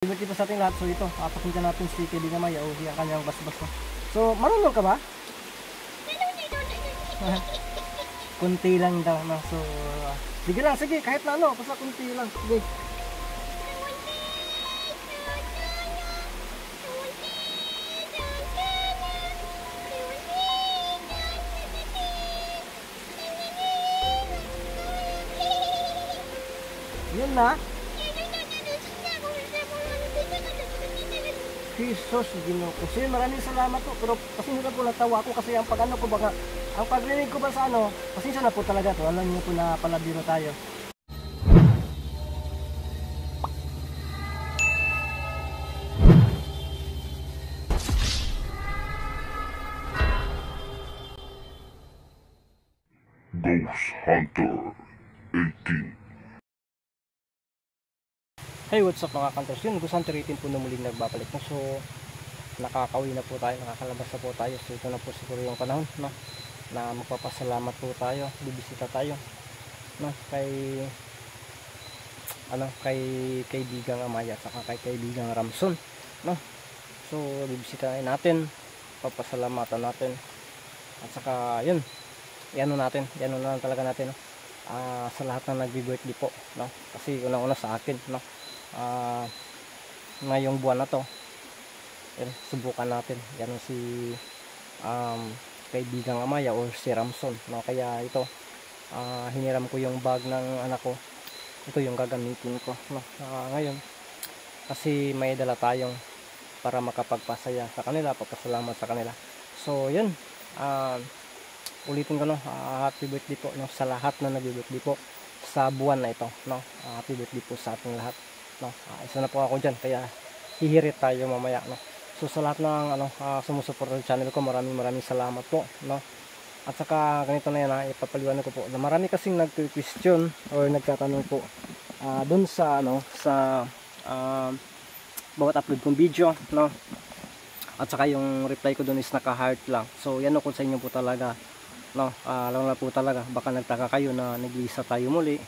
Favorite dito sa ating lahat. So ito, pakinggan natin si kaibigan Maya o yung kanyang basbas. So marunong ka ba? Kunti lang daw, no? So sige lang, sige, kahit na ano, basta kunti lang. Sige. Yun na. Jesus, Ginoo ko. So, maraming salamat po. Pero pasensya na po, natawa ako kasi ang pag-ano ko baka, ang pag-rinig ko ba sa ano, pasensya na po talaga to. Alam niyo po na palabiro tayo. Ghost Hunter 18. Hey, what's up mga Hunters? Yun, Ghost Hunter 18 po na muling nagbabalik. No? So, nakakauwi na po tayo, nakakalabas na po tayo. So, ito na po siguro yung panahon, no? Na magpapasalamat po tayo, bibisita tayo, no? Kay kaibigang Amaya at saka kay kaibigang Ramson, no? So, bibisitahin natin, papasalamatan natin. At saka, yun, yan na lang talaga natin, no? Sa lahat ng nagbi-birthday po, no? Kasi unang-una sa akin, no? Ngayong buwan na to, yan, subukan natin yan si kaibigang Amaya o si Ramson, no? Kaya ito, hiniram ko yung bag ng anak ko, ito yung gagamitin ko, no? Ngayon kasi may dala tayong para makapagpasaya sa kanila, papasalamat sa kanila. So yun, ulitin ko, no? Happy birthday po, no? Sa lahat na nag-birthday po sa buwan na ito, no? Happy birthday po sa ating lahat, no? Isa na po ako dyan, kaya hihirit tayo mamaya, no? So sa lahat ng sumusuporta sa channel ko, maraming salamat po, no? At saka ganito na yan, ipapaliwanag ko po na marami kasing nag-question or nagtatanong po dun sa sa bawat upload kong video, no? At saka yung reply ko dun is naka-heart lang. So yan ako sa inyo po talaga, no? Alam na po talaga, baka nagtaka kayo na nag-iisa tayo muli,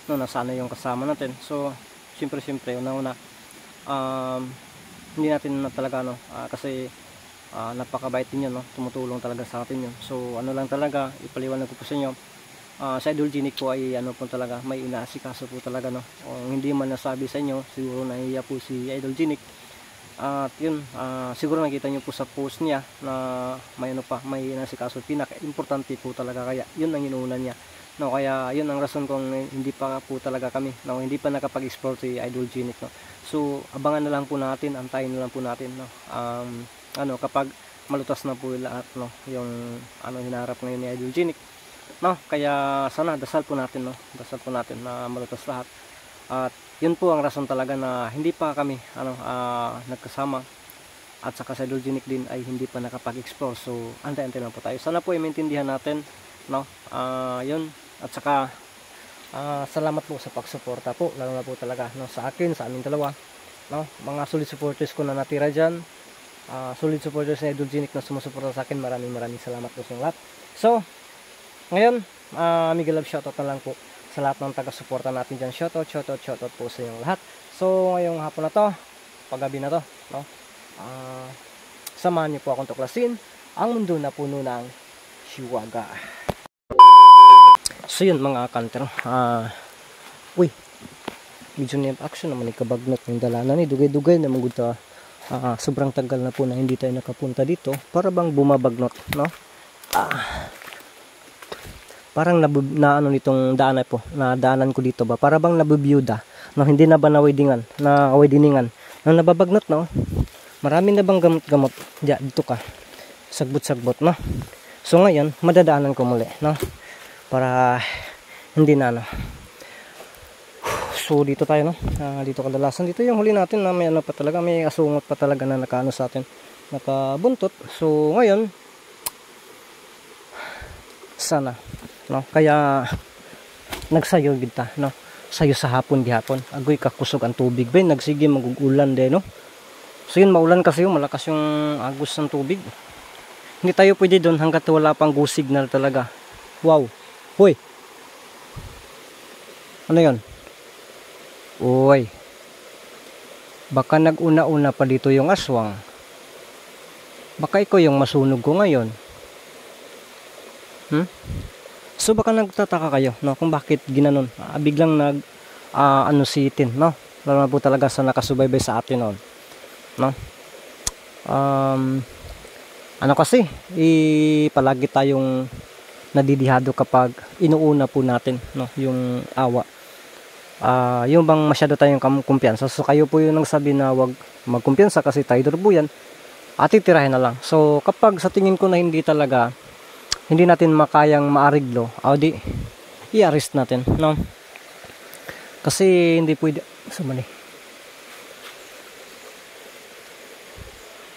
no? Nasana yung kasama natin. So siyempre una hindi natin na talaga, no? Kasi napakabait din yun, no? Tumutulong talaga sa atin yun. So ano lang talaga, ipaliwanag ko po sa inyo, sa Idol Genic po ay ano po talaga, may inaasikaso po talaga, no? O hindi man nasabi sa inyo, siguro nahiya po si Idol Genic. At yun, siguro nakita nyo po sa post niya na may may inaasikaso. Pinaka-importante po talaga, kaya yun ang inuuna niya, no? Kaya yun ang rason kung hindi pa po talaga kami, no? Hindi pa nakapag-explore si Idol Genic, no? So abangan na lang po natin, antayin na lang po natin, no? Kapag malutas na po lahat, no? Yung hinaharap ngayon ni Idol Genic, no? Kaya sana dasal po natin, no? Dasal po natin na malutas lahat. At yun po ang rason talaga na hindi pa kami nagkasama, at saka sa Idol Genic din ay hindi pa nakapag-explore. So antay-antay lang po tayo. Sana po ay maintindihan natin, no? Yun, at saka salamat po sa pagsuporta po, lalo na po talaga, no, sa akin, sa aming dalawa, no? Mga solid supporters ko na natira dyan, solid supporters na Idol Genic na sumusuporta sa akin, maraming salamat po sa lahat. So ngayon, mega love shoutout na lang po sa lahat ng taga-suporta natin dyan. Shoutout po sa inyong lahat. So ngayong hapon na to, paggabi na to, no? Samahan niyo po akong tuklasin ang mundo na puno ng hiwaga. So yun mga kanter, uy, medyo na action naman, ikabagnot ng dalanan ni dugay-dugay na maguta. Sobrang tagal na po na hindi tayo nakapunta dito, para bang bumabagnot, no? Parang nitong daanan po, na daanan ko dito ba, para bang nabubiyuda, no? Hindi na ba nawidiningan, na nababagnot, no? Marami na bang gamot-gamot dito ka, sagbot-sagbot, no? So ngayon, madadaanan ko muli, no? Para hindi na, no? So dito tayo, no? Dito kadalasan, dito yung huli natin na may pa talaga, may asungot pa talaga na nakaano sa atin, nakabuntot. So ngayon, sana, no? Kaya nagsayo kita, no? Sayo sa hapon gihapon, agoy kakusog ang tubig, bay nagsige magugulan din, no? So yun, maulan kasi yung malakas yung agos ng tubig. Hindi tayo pwede doon hanggat wala pang go signal talaga. Wow. Hoy. Ano yun? Uy. Baka nag-una-una pa dito yung aswang. Baka ikaw yung masunog ko ngayon. So baka nagtataka kayo, no, kung bakit ginanon. Biglang ano si Tin, no? Lalo na po talaga sa nakasubaybay sa atin noon, no? Ano kasi, palagi tayong nadidihado kapag inuuna po natin, no, yung awa. Yung bang masyado tayong kumpiyansa. So kayo po yung nagsabi na wag magkumpiyansa kasi traitor po yan. Titirahin na lang. So kapag sa tingin ko na hindi natin makayang maariglo, di i-arrest natin, no? Kasi hindi pwede sa mali.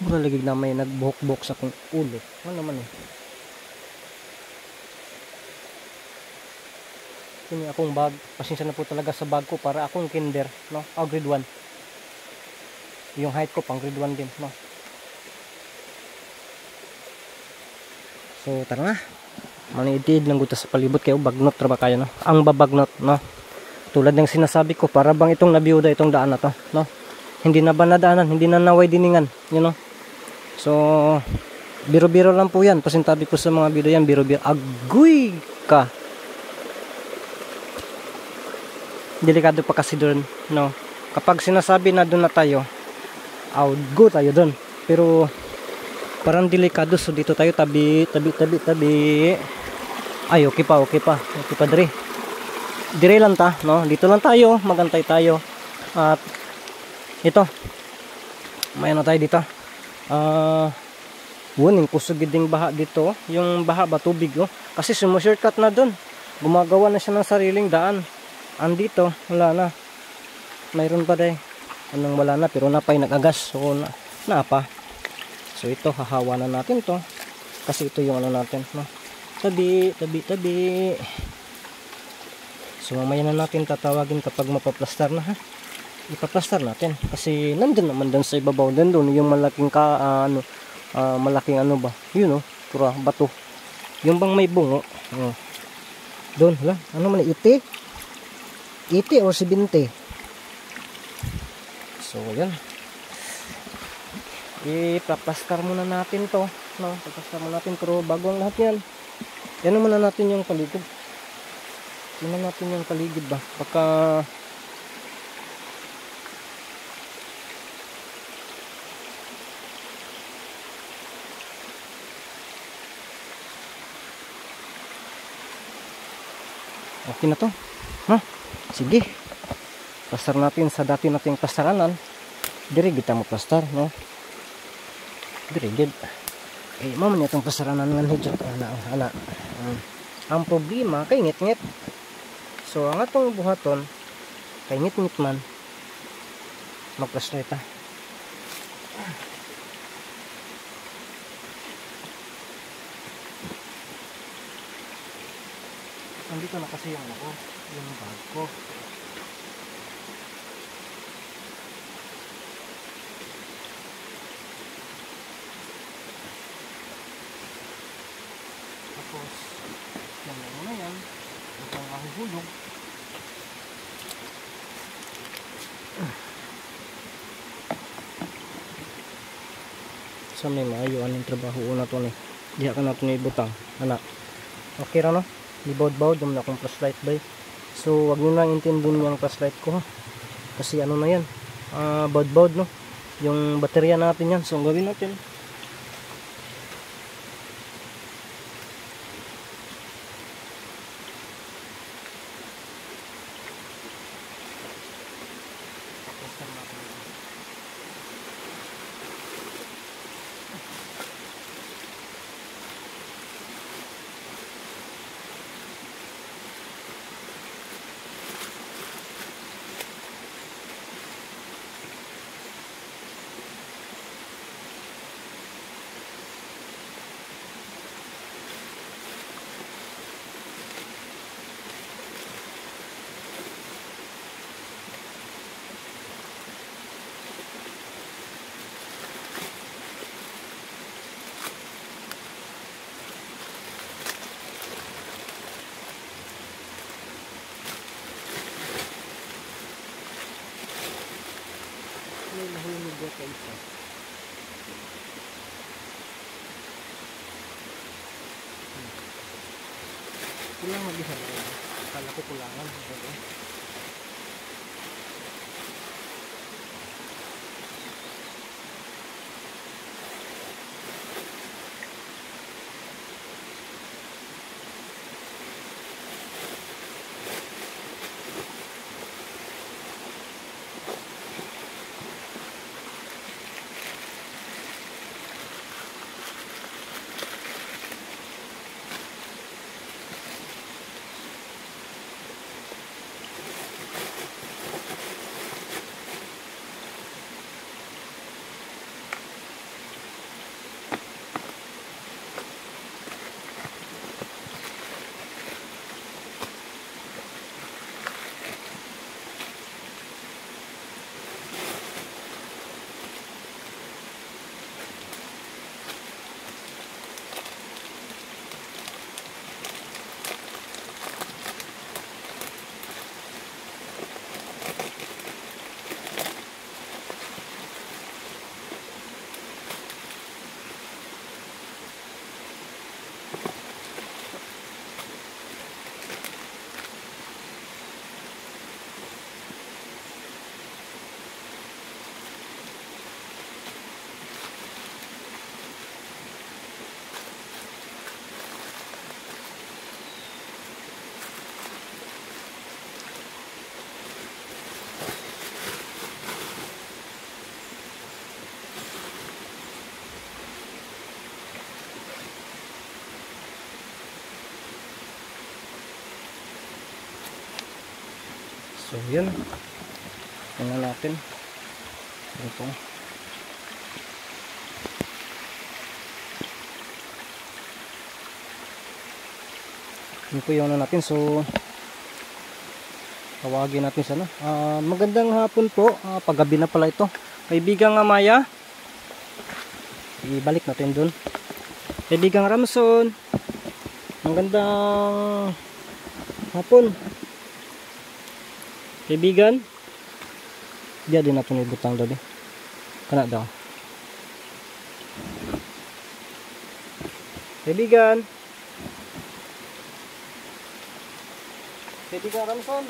Mura ligig na may nagbuhok-buhok sa kong ulo. Ano naman eh. Ini akong bag. Pasensya na po talaga sa bag ko para akong kinder, no? Grade 1. Yung height ko pang grade 1 din, no? So tara na. Maniitid lang gusto sa palibot kayo. Bagnot traba kayo, no? Ang babagnot, no? Tulad ng sinasabi ko, para bang itong nabiyuda itong daan na to, no? Hindi na ba nadaanan? Hindi na naway diningan, you know? So biro-biro lang po yan. Pasintabi po sa mga video yan, biro-biro. Agoy ka. Delikado pa kasi doon, no? Kapag sinasabi na doon na tayo, go tayo doon. Pero parang delikado, so dito tayo tabi. Ay, okay pa dire lang ta, no? Dito lang tayo, magantay tayo. At ito, may ano tayo dito, wuning kusugiding baha dito. Yung baha ba, tubig, oh? Kasi sumushortcut na doon, gumagawa na siya ng sariling daan. Andito, wala na. Mayroon pa day. Anong wala na, pero napay nag-agas. So, napa. So, ito, hahawa na natin to. Kasi ito yung ano natin, no? Tabi. So, mamaya na natin tatawagin kapag mapaplastar na, ha? Ipaplastar natin. Kasi, nandun naman dun sa ibabaw. Nandun yung malaking malaking ano ba? Yun, no? Pura, bato. Yung bang may bungo. Oh. Doon, hala. Ano man, iti o 70. So yan, ipaplastar muna natin to, no? Paplastar muna natin, pero bago ang lahat yan, yan muna natin yung paligid. Tingnan natin yung paligid ba, baka okay na to, ha? Sige, plastar natin sa dati nating plastaranan. Dire kita mo plastar, no? Dire gid. Mamanya itong plastaranan nga hijot, ana. Ang problema kay ngit-ngit. So ang atong buhaton kay ngit-ngit man, magplastar ta. Andito na kasi yung bag ko. Tapos, yan lang muna yan. Ito ang mahuhulog. So, may maayuan yung trabaho na ito. Diha ka na ito na ibutang. Anak. Okay ra, no? Libawd-bawd yung akong flashlight bay. So wag nyo lang intindihin yung flashlight ko, ha? Kasi ano na yan, bawd-bawd, no? Yung baterya natin yan. So ang gawin natin, mahulog yung buhat ka isa. Kulang mag-isa na rin. Akala ko kulangan. Okay. So yun, tingnan natin ito. Yun po yung ano natin. So tawagin natin sana. Magandang hapon po. Paggabi na pala ito. Kaibigang Maya, ibalik natin dun. Kaibigang Ramson, magandang hapon. Kaibigan, dia din natin ibutang doon. Kana daw. Kaibigan. Kaibigan Ramson.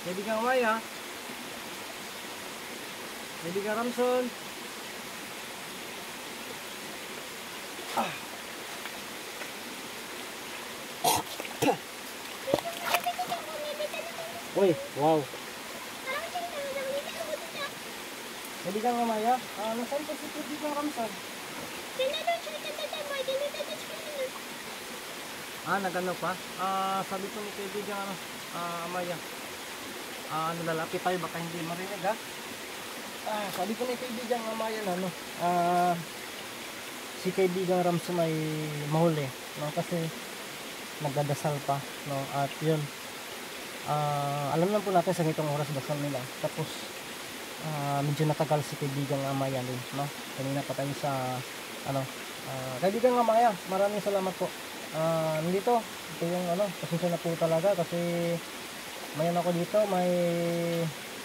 Kaibigan Maya. Kaibigan Ramson. Uy, wow. Kaibigan Maya, nasaan po si Kaibigan Ramson? Nagano pa? Sabi ko ni Kaibigan Maya, lalapit tayo baka hindi marinig ha? Sabi ko ni Kaibigan Maya na si Kaibigan Ramson ay mahuli, no? Kasi nagdadasal pa, no? At yun, alam lang po natin sa itong oras dasal nila. Tapos medyo natagal si Kaibigan Maya din, no? Kanina pa tayo sa Kaibigan Maya, maraming salamat po. Nandito ito yung pasensya na po talaga kasi mayan ako dito, may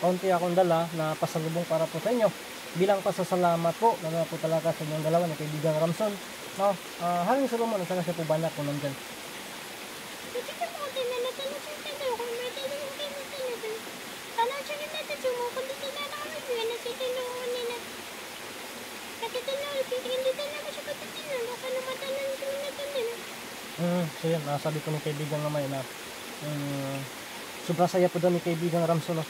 konti akong dala na pasalubong para po sa inyo bilang pasasalamat po na po talaga sa inyong dalawa ni Kaibigan Ramson, no? Haring Solomon, ang sana siya po banyak kung nandyan. So yan, sabi ko ni Kaibigan Maya na sobrang saya po daw ni Kaibigan Ramson, no?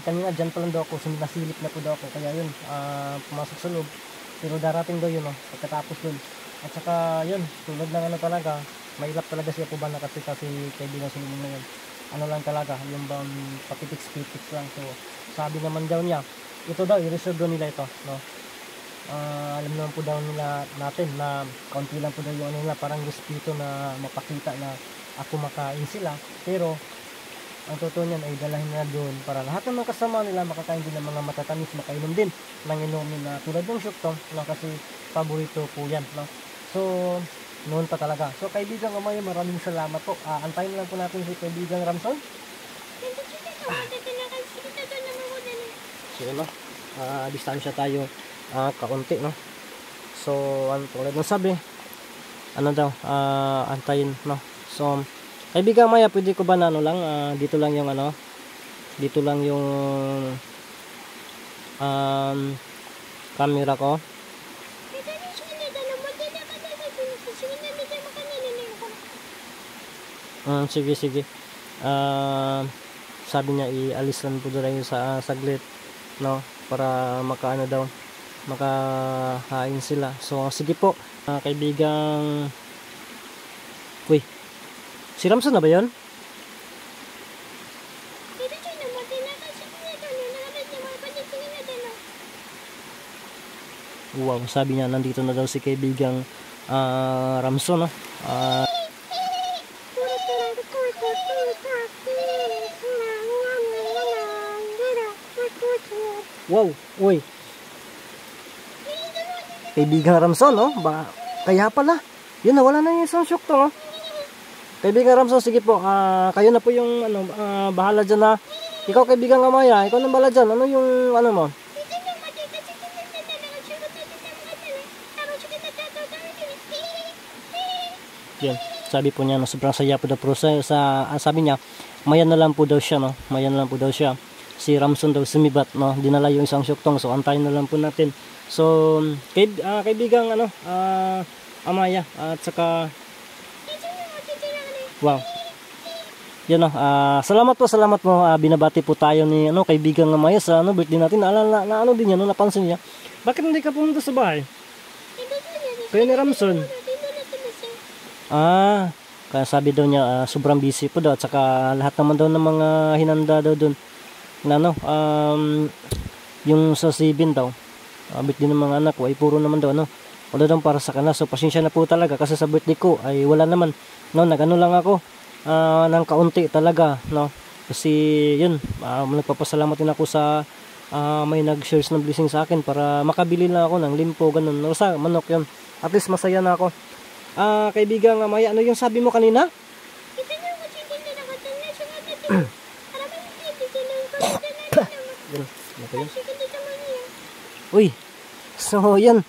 Kanina dyan pa lang daw ako, nasilip na po daw ako, kaya yun, pumasok sa loob, pero darating daw yun, no? Pagkatapos dun, at saka yun, tulad ng talaga, mailap talaga siya po ba na kasi Kaibigan Solomon na yun, lang talaga, yung bang papitiks-pitiks lang. So sabi naman daw niya, ito daw, i-reserve daw nila ito, no? Alam naman po daw nila natin na kaunti lang po daw yung nila, parang respeto na mapakita na ako makain sila, pero ang totoo niyan ay dalahin na doon para lahat ng mga kasama nila makakain din ng mga matatamis, makainom din ng inumin na tulad ng syuktong, no? Kasi paborito po yan, no? So Noon pa talaga. So kaibigan Amaya, maraming salamat po. Antayin lang po natin si kaibigan Ramson. So ano, distansya tayo kaunti, no. So ano tulad ng sabi, ano daw, antayin, no. So kaibigan Amaya, pwede ko ba na ano lang, dito lang yung ano, dito lang yung camera ko. Sige sige. Sabi niya ialis lang po doon yung sa saglit, no, para makaano daw, makahain sila. So sige po, kaibigang, uy, si Ramson na ba yun? Wow, sabi niya nandito na daw si kaibigang Ramson, no. Wow, uy. Kaibigang Ramson, no? Kaya pala. Yun, nawala na yung isang shock to, no? Kaibigang Ramson, sige po. Kayo na po yung ano, bahala dyan, na. Ikaw, kaibigang Amaya, ikaw na bahala dyan. Ano yung ano mo? Yan. Sabi po niya, no, sobrang saya po daw. Pero sabi niya, maya na lang po daw siya, no? Maya na lang po daw siya. Si Ramson daw sumibat, no, dinala yung isang syuktong, so antayin na lang po natin. So kaibigang ano, Amaya, at saka wow, yan, no, salamat po, binabati po tayo ni ano, kaibigang Amaya sa ano, birthday natin. Na ano din yan, no, napansin niya, bakit hindi ka pumunta sa bahay kayo ni Ramson? Kaya sabi daw niya, sobrang busy po daw, at saka lahat naman daw ng mga hinanda daw doon na ano, yung sa Sibin daw, birthday ng mga anak ko ay puro naman daw, ano, wala daw para sa kanila. So pasensya na po talaga kasi sa birthday ko ay wala naman, no, nagano lang ako ng kaunti talaga, no, kasi yun, nagpapasalamat din ako sa may nag-shares ng blessing sa akin para makabili lang ako ng limpo, ganun, no, sa manok yun, at least masaya na ako. Kaibigang Amaya, ano yung sabi mo kanina? Uy, so yan,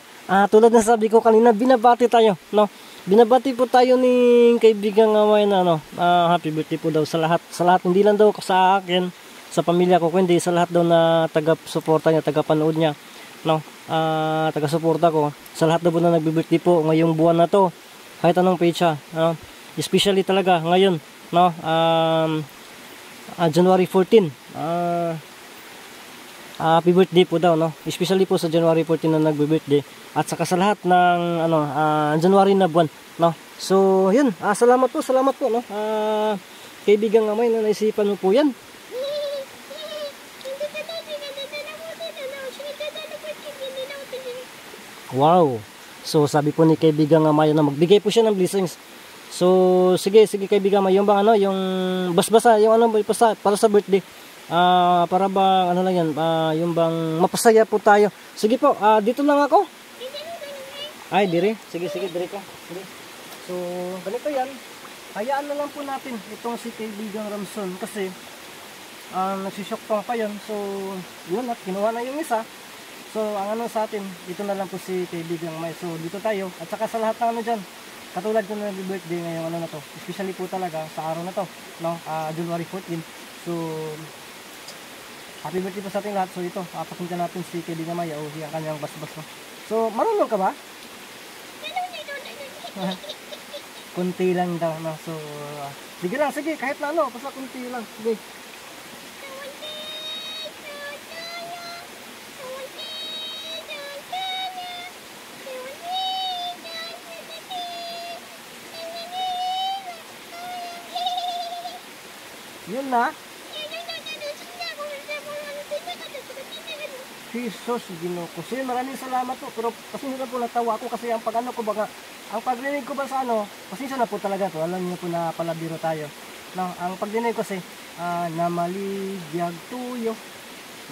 tulad na sabi ko kanina, binabati tayo, no, binabati po tayo ni kaibigang Amaya na, no, happy birthday po daw sa lahat, hindi lang daw sa akin, sa pamilya ko, kundi sa lahat daw na taga-suporta niya, taga-panood niya, no, taga-suporta ko, sa lahat daw po na nagbi-birthday po ngayong buwan na to, kahit anong pecha, no, especially talaga ngayon, no, January 14, happy birthday po daw, no, especially po sa January 14 na nagbe-birthday, at saka sa lahat ng ano, January na buwan, no. So yun, salamat po, no, kaibigang Amay, na naisipan mo po yan. Wow, so sabi po ni kaibigang Amay na magbigay po siya ng blessings. So sige kaibigang Amay, yung bang ano, yung basbasa, yung ano para sa birthday, para ba ano lang yan, yung bang mapasaya po tayo. Sige po, dito lang ako. Ay, dire. Sige, dire ko. Sige. So, ganito yan. Hayaan na lang po natin itong si kaibigang Ramson kasi nagsishock pa yan. So, yun, at kinuha na yung isa. So, ang ano sa atin, dito na lang po si kaibigang May. So, dito tayo. At saka sa lahat ng ano dyan, katulad ko na birthday ngayong ano na to, especially po talaga sa araw na to, no, January 14. So, happy birthday po sa ating lahat. So, ito, pakinggan natin si kaibigang May o ang kanyang basbas, no. So, marunong ka ba? Kunti lang daw, no. So, sige lang, sige, kahit na ano, basta kunti lang. Sige. Yun na. Jesus, Ginoo ko. So, maraming salamat po. Pero pasensya na po, natawa ako kasi ang pag-ano ko baga, ang pagdinig ko ba sa ano, pasensya na po talaga to. Alam niyo po na palabiro tayo. No, ang pagdinig ko kasi, namaligyan tuyo.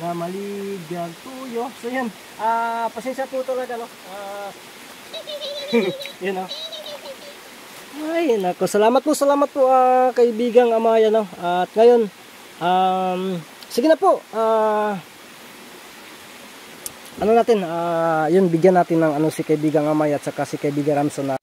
Namaligyan tuyo. So, yun. Pasensya po talaga, no. Yun, no. Okay, nako, salamat po kaibigang Amaya, no. At ngayon, sige na po, ano natin, yun, bigyan natin ng ano si kaibigang Amaya at saka si kaibigang Ramson na